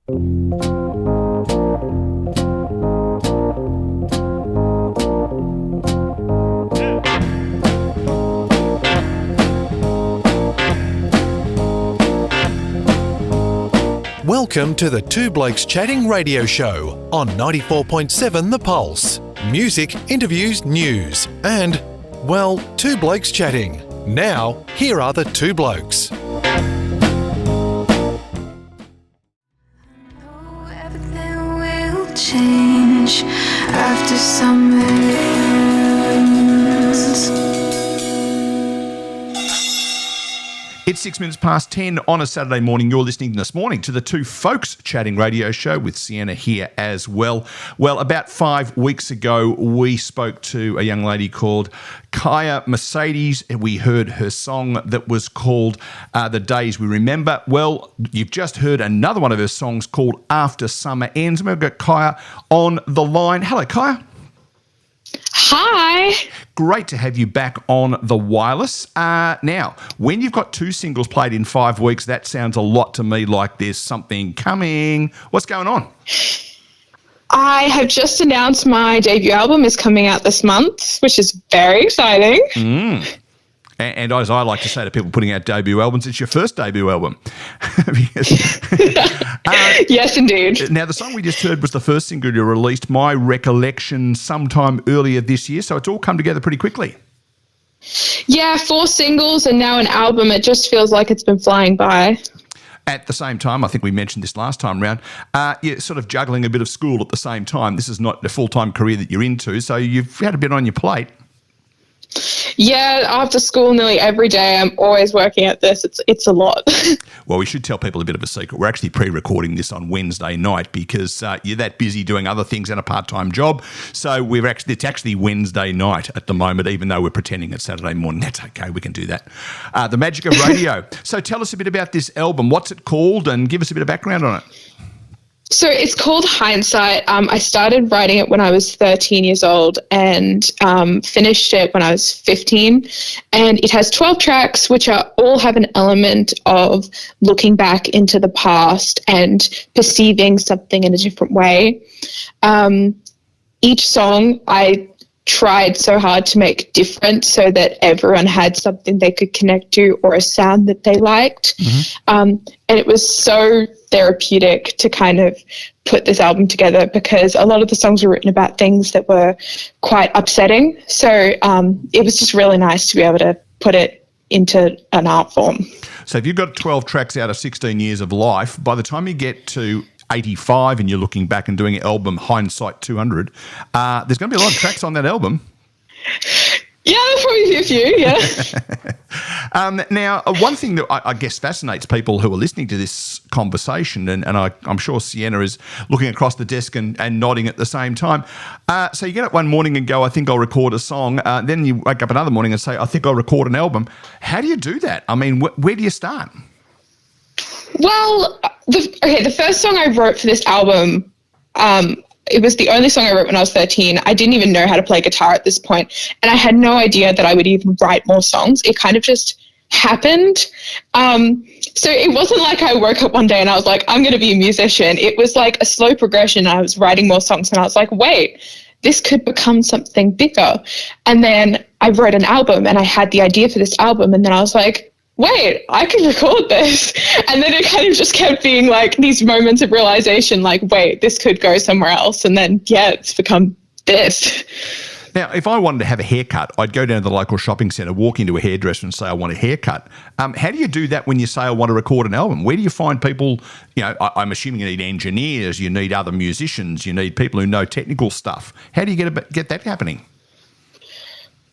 Welcome to the Two Blokes Chatting radio show on 94.7 The Pulse. Music, interviews, news, and, well, Two Blokes Chatting. Now, here are the two blokes. Everything will change after summer ends. It's 6 minutes past 10 on a Saturday morning. You're listening this morning to the Two Folks Chatting radio show with Sienna here as well. Well, about 5 weeks ago, we spoke to a young lady called Kaiyah Mercedes. We heard her song that was called The Days We Remember. Well, you've just heard another one of her songs called After Summer Ends. We've got Kaiyah on the line. Hello, Kaiyah. Hi. Great to have you back on the wireless. Now, when you've got two singles played in 5 weeks, that sounds a lot to me like there's something coming. What's going on? I have just announced my debut album is coming out this month, which is very exciting. And as I like to say to people putting out debut albums, it's your first debut album. Yes, indeed. Now, the song we just heard was the first single you released, my recollection, sometime earlier this year. So it's all come together pretty quickly. Yeah, 4 singles and now an album. It just feels like it's been flying by. At the same time, I think we mentioned this last time round, you're sort of juggling a bit of school at the same time. This is not a full-time career that you're into, so you've had a bit on your plate. Yeah, after school nearly every day, I'm always working at this. It's a lot. Well, we should tell people a bit of a secret. We're actually pre-recording this on Wednesday night because you're that busy doing other things and a part-time job. So it's actually Wednesday night at the moment, even though we're pretending it's Saturday morning. That's okay. We can do that. The magic of radio. So tell us a bit about this album. What's it called? And give us a bit of background on it. So it's called Hindsight. I started writing it when I was 13 years old and finished it when I was 15. And it has 12 tracks, which all have an element of looking back into the past and perceiving something in a different way. Each song I tried so hard to make different so that everyone had something they could connect to or a sound that they liked. And it was so therapeutic to kind of put this album together because a lot of the songs were written about things that were quite upsetting. So it was just really nice to be able to put it into an art form. So if you've got 12 tracks out of 16 years of life, by the time you get to 85 and you're looking back and doing an album Hindsight 200, there's going to be a lot of tracks on that album. Yeah, there'll probably be a few, yeah. Now, one thing that I guess fascinates people who are listening to this conversation, and I'm sure Sienna is looking across the desk and nodding at the same time. So you get up one morning and go, I think I'll record a song. Then you wake up another morning and say, I think I'll record an album. How do you do that? I mean, where do you start? Well, the first song I wrote for this album, it was the only song I wrote when I was 13. I didn't even know how to play guitar at this point, and I had no idea that I would even write more songs. It kind of just happened. So it wasn't like I woke up one day and I was like, I'm going to be a musician. It was like a slow progression. I was writing more songs and I was like, wait, this could become something bigger. And then I wrote an album and I had the idea for this album, and then I was like, wait, I can record this. And then it kind of just kept being like these moments of realization, like, wait, this could go somewhere else. And then, yeah, it's become this. Now, if I wanted to have a haircut, I'd go down to the local shopping centre, walk into a hairdresser and say, I want a haircut. How do you do that when you say, I want to record an album? Where do you find people, I'm assuming you need engineers, you need other musicians, you need people who know technical stuff. How do you get that happening?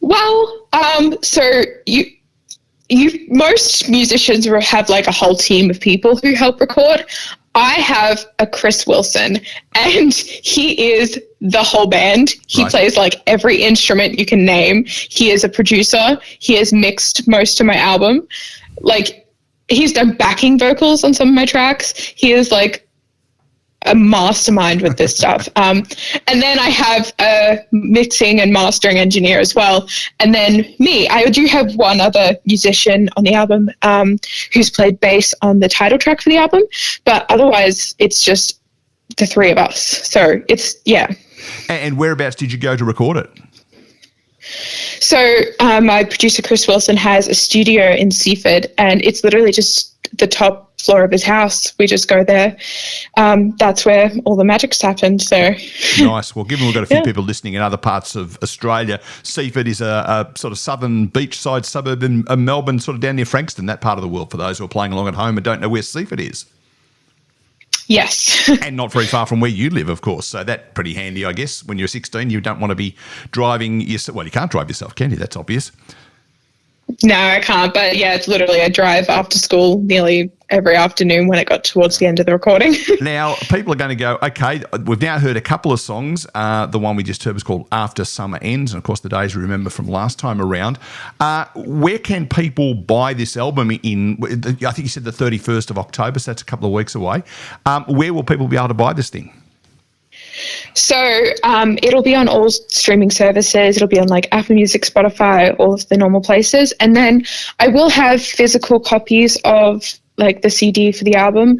Well, so most musicians have like a whole team of people who help record. I have a Chris Wilson, and he is the whole band. He plays like every instrument you can name. He is a producer. He has mixed most of my album. Like, he's done backing vocals on some of my tracks. He is like a mastermind with this stuff. And then I have a mixing and mastering engineer as well. And then me, I do have one other musician on the album who's played bass on the title track for the album. But otherwise, it's just the three of us. So it's, yeah. And whereabouts did you go to record it? So my producer, Chris Wilson, has a studio in Seaford, and it's literally just the top floor of his house. We just go there. That's where all the magic's happened. So nice. Well, given we've got a few people listening in other parts of Australia, Seaford is a sort of southern beachside suburb in Melbourne, sort of down near Frankston, that part of the world, for those who are playing along at home and don't know where Seaford is. Yes. And not very far from where you live, of course. So that's pretty handy, I guess. When you're 16, you don't want to be driving yourself. Well, you can't drive yourself, can you? That's obvious. No, I can't. But yeah, it's literally I drive after school nearly every afternoon when it got towards the end of the recording. Now, people are going to go, okay, we've now heard a couple of songs. The one we just heard was called After Summer Ends, and of course the days we remember from last time around. Where can people buy this album in, I think you said the 31st of October, so that's a couple of weeks away. Where will people be able to buy this thing? So it'll be on all streaming services. It'll be on like Apple Music, Spotify, all of the normal places. And then I will have physical copies of like the CD for the album,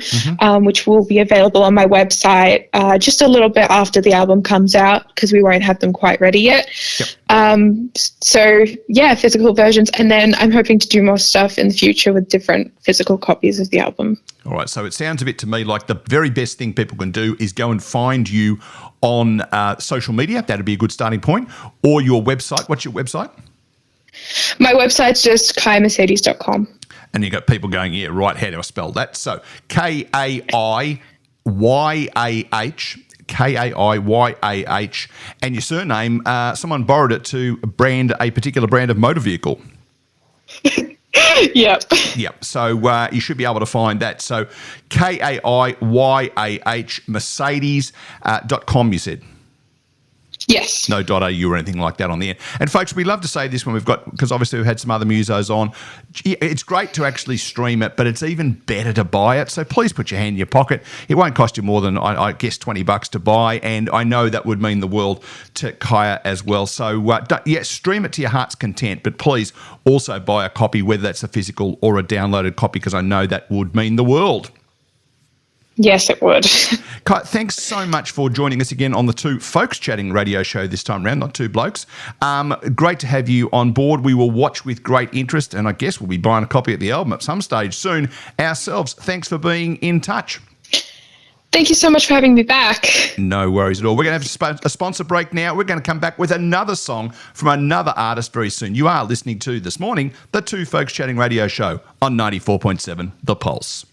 which will be available on my website just a little bit after the album comes out, because we won't have them quite ready yet. Yep. So yeah, physical versions. And then I'm hoping to do more stuff in the future with different physical copies of the album. All right, so it sounds a bit to me like the very best thing people can do is go and find you on social media. That'd be a good starting point. Or your website. What's your website? My website's just kaiyahmercedes.com. And you've got people going, yeah, right, how do I spell that? So Kaiyah, Kaiyah, and your surname, someone borrowed it to brand a particular brand of motor vehicle. Yep. So you should be able to find that. So Kaiyah Mercedes.com, you said? Yes. No .au or anything like that on the end. And folks, we love to say this when we've got, because obviously we've had some other musos on. It's great to actually stream it, but it's even better to buy it. So please put your hand in your pocket. It won't cost you more than, I guess, $20 to buy. And I know that would mean the world to Kaiyah as well. So stream it to your heart's content, but please also buy a copy, whether that's a physical or a downloaded copy, because I know that would mean the world. Yes, it would. Kaiyah, thanks so much for joining us again on the Two Folks Chatting radio show this time around, not Two Blokes. Great to have you on board. We will watch with great interest, and I guess we'll be buying a copy of the album at some stage soon ourselves. Thanks for being in touch. Thank you so much for having me back. No worries at all. We're going to have a sponsor break now. We're going to come back with another song from another artist very soon. You are listening to, this morning, the Two Folks Chatting radio show on 94.7 The Pulse.